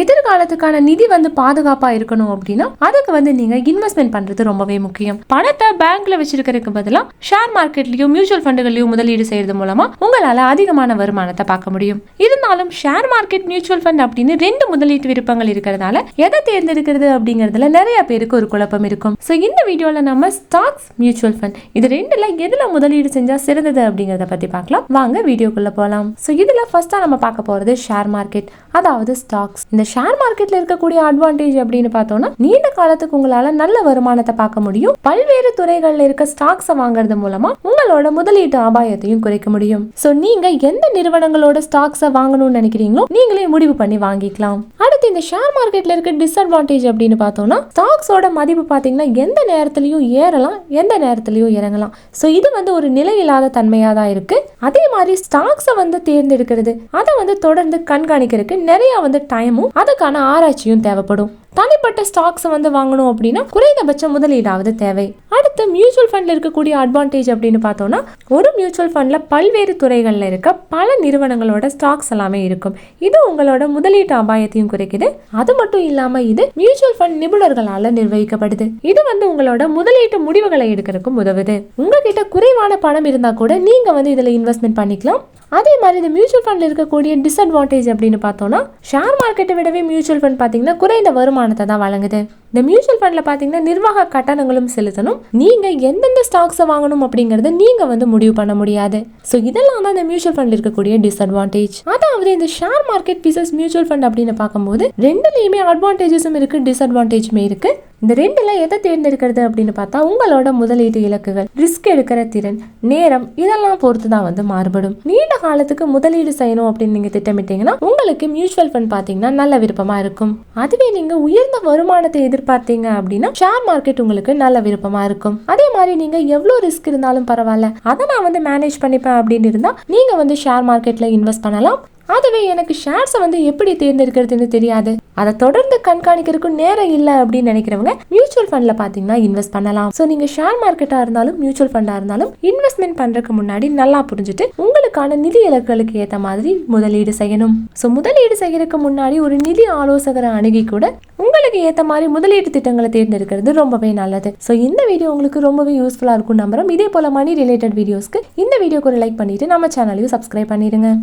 எதிர்காலத்துக்கான நிதி வந்து பாதுகாப்பா இருக்கணும் அப்படின்னா அதுக்கு வந்து நீங்க இன்வெஸ்ட்மெண்ட் பண்றது ரொம்பவே முக்கியம். பணத்தை பேங்க்ல வச்சிருக்கிறதுக்கு பதிலா ஷேர் மார்க்கெட்லயும் மியூச்சுவல் ஃபண்டுகளையும் முதலீடு செய்யறது மூலமா உங்களால அதிகமான வருமானத்தை பார்க்க முடியும். இருந்தாலும் ஷேர் மார்க்கெட், மியூச்சுவல் ஃபண்ட் அப்படின்னு ரெண்டு முதலீட்டு விருப்பங்கள் இருக்கிறதால எதை தேர்ந்தெடுக்கிறது அப்படிங்கறதுல நிறைய பேருக்கு ஒரு குழப்பம் இருக்கும். சோ இந்த வீடியோல நம்ம ஸ்டாக்ஸ், மியூச்சுவல் ஃபண்ட் இது ரெண்டுல எதுல முதலீடு செஞ்சா சிறந்தது அப்படிங்கறத பத்தி பார்க்கலாம். வாங்க வீடியோக்குள்ள போலாம். சோ இதுல ஃபர்ஸ்டா நம்ம பார்க்க போறது ஷேர் மார்க்கெட், அதாவது ஸ்டாக்ஸ். இந்த ஷேர் மார்க்கெட்ல இருக்கக்கூடிய அட்வான்டேஜ் அப்படின்னு பார்த்தோம்னா நீண்ட காலத்துக்கு உங்களால நல்ல வருமானத்தை பார்க்க முடியும். பல்வேறு துறைகள்ல இருக்க ஸ்டாக்ஸ் வாங்குறது மூலமா உங்களோட முதலீட்டு ஆபாயத்தையும் குறைக்க முடியும். சோ நீங்க எந்த நிறுவனங்களோட ஸ்டாக்ஸ் வாங்கணும்னு நினைக்கிறீங்களோ நீங்களே முடிவு பண்ணி வாங்கிக்கலாம். அடுத்து இந்த ஷேர் மார்க்கெட்ல இருக்க டிஸ்அட்வான்டேஜ் அப்படின்னு பார்த்தோம்னா ஸ்டாக்ஸோட மதிப்பு பாத்தீங்கன்னா எந்த நேரத்திலையும் ஏறலாம், எந்த நேரத்திலையும் இறங்கலாம். சோ இது வந்து ஒரு நிலையில்லாத தன்மையா தான் இருக்கு. அதே மாதிரி ஸ்டாக்ஸை வந்து தேர்ந்தெடுக்கிறது, அதை வந்து தொடர்ந்து கண்காணிக்கிறதுக்கு நிறைய வந்து டைமும் அதுக்கான ஆராய்ச்சியும் தேவைப்படும். தனிப்பட்ட ஸ்டாக்ஸ் வந்து வாங்கணும் அப்படின்னா குறைந்தபட்ச முதலீடாவது தேவை. அடுத்து மியூச்சுவல் ஃபண்ட்ல இருக்கக்கூடிய அட்வான்டேஜ் அப்படின்னு பார்த்தோம்னா ஒரு மியூச்சுவல் ஃபண்ட்ல பல்வேறு துறைகள்ல இருக்க பல நிறுவனங்களோட ஸ்டாக்ஸ் எல்லாமே இருக்கும். இது உங்களோட முதலீட்டு அபாயத்தையும் குறைக்குது. அது மட்டும் இல்லாம இது மியூச்சுவல் ஃபண்ட் நிபுணர்களால நிர்வகிக்கப்படுது. இது வந்து உங்களோட முதலீட்டு முடிவுகளை எடுக்கிறதுக்கும் உதவுது. உங்ககிட்ட குறைவான பணம் இருந்தா கூட நீங்க வந்து இதுல இன்வெஸ்ட்மெண்ட் பண்ணிக்கலாம். அதே மாதிரி இந்த மியூச்சுவல் ஃபண்ட்ல இருக்கக்கூடிய டிஸ்அட்வான்டேஜ் அப்படின்னு பார்த்தோம்னா ஷேர் மார்க்கெட்டை விடவே மியூச்சுவல் ஃபண்ட் பாத்தீங்கன்னா குறைந்த வருமானத்தை தான் வழங்குது. இந்த மியூச்சுவல் ஃபண்ட்ல பாத்தீங்கன்னா நிர்வாக கட்டணங்களும் செலுத்தணும். நீங்க எந்தெந்த ஸ்டாக்ஸ் வாங்கணும் அப்படிங்கறத நீங்க வந்து முடிவு பண்ண முடியாது. சோ இதெல்லாம் தான் இந்த மியூச்சுவல் ஃபண்ட்ல இருக்கக்கூடிய டிஸ்அட்வான்டேஜ். அதாவது இந்த share market pisses mutual fund அப்படின்னு பார்க்கும்போது ரெண்டுலயுமே அட்வான்டேஜஸும் இருக்கு, டிஸ்அட்வான்டேஜுமே இருக்கு. இந்த ரெண்டுல எதை தேர்ந்தெடுக்கிறது அப்படின்னு பார்த்தா உங்களோட முதலீட்டு இலக்குகள், ரிஸ்க் எடுக்கிற திறன், நேரம் இதெல்லாம் பொறுத்து தான் வந்து மாறுபடும். நீண்ட காலத்துக்கு முதலீடு செய்யணும் அப்படின்னு நீங்க திட்டமிட்டீங்கன்னா உங்களுக்கு மியூச்சுவல் ஃபண்ட் பாத்தீங்கன்னா நல்ல விருப்பமா இருக்கும். அதுவே நீங்க உயர்ந்த வருமானத்தை எதிர்பார்த்தீங்க அப்படின்னா ஷேர் மார்க்கெட் உங்களுக்கு நல்ல விருப்பமா இருக்கும். அதே மாதிரி நீங்க எவ்வளவு ரிஸ்க் இருந்தாலும் பரவாயில்ல, அதை நான் வந்து மேனேஜ் பண்ணிப்பேன் அப்படின்னு இருந்தா நீங்க வந்து ஷேர் மார்க்கெட்ல இன்வெஸ்ட் பண்ணலாம். அதுவே எனக்கு ஷேர்ஸை வந்து எப்படி தேர்ந்தெடுக்கிறதுன்னு தெரியாது, அதை தொடர்ந்து கண்காணிக்கிறதுக்கு நேரம் இல்லை அப்படின்னு நினைக்கிறவங்க மியூச்சுவல் ஃபண்ட்ல பாத்தீங்கன்னா இன்வெஸ்ட் பண்ணலாம். ஸோ நீங்க ஷேர் மார்க்கெட்டா இருந்தாலும் மியூச்சுவல் ஃபண்டா இருந்தாலும் இன்வெஸ்ட்மெண்ட் பண்றதுக்கு முன்னாடி நல்லா புரிஞ்சுட்டு உங்களுக்கான நிதி இலக்குகளுக்கு ஏற்ற மாதிரி முதலீடு செய்யணும். ஸோ முதலீடு செய்யறதுக்கு முன்னாடி ஒரு நிதி ஆலோசகரை அணுகி கூட உங்களுக்கு ஏற்ற மாதிரி முதலீட்டு திட்டங்களை தேர்ந்தெடுக்கிறது ரொம்பவே நல்லது. ஸோ இந்த வீடியோ உங்களுக்கு ரொம்பவே யூஸ்ஃபுல்லா இருக்கும் நம்புறோம். இதே போல மணி ரிலேட்டட் வீடியோஸ்க்கு இந்த வீடியோக்கு ஒரு லைக் பண்ணிட்டு நம்ம சேனலையும் சப்ஸ்கிரைப் பண்ணிடுங்க.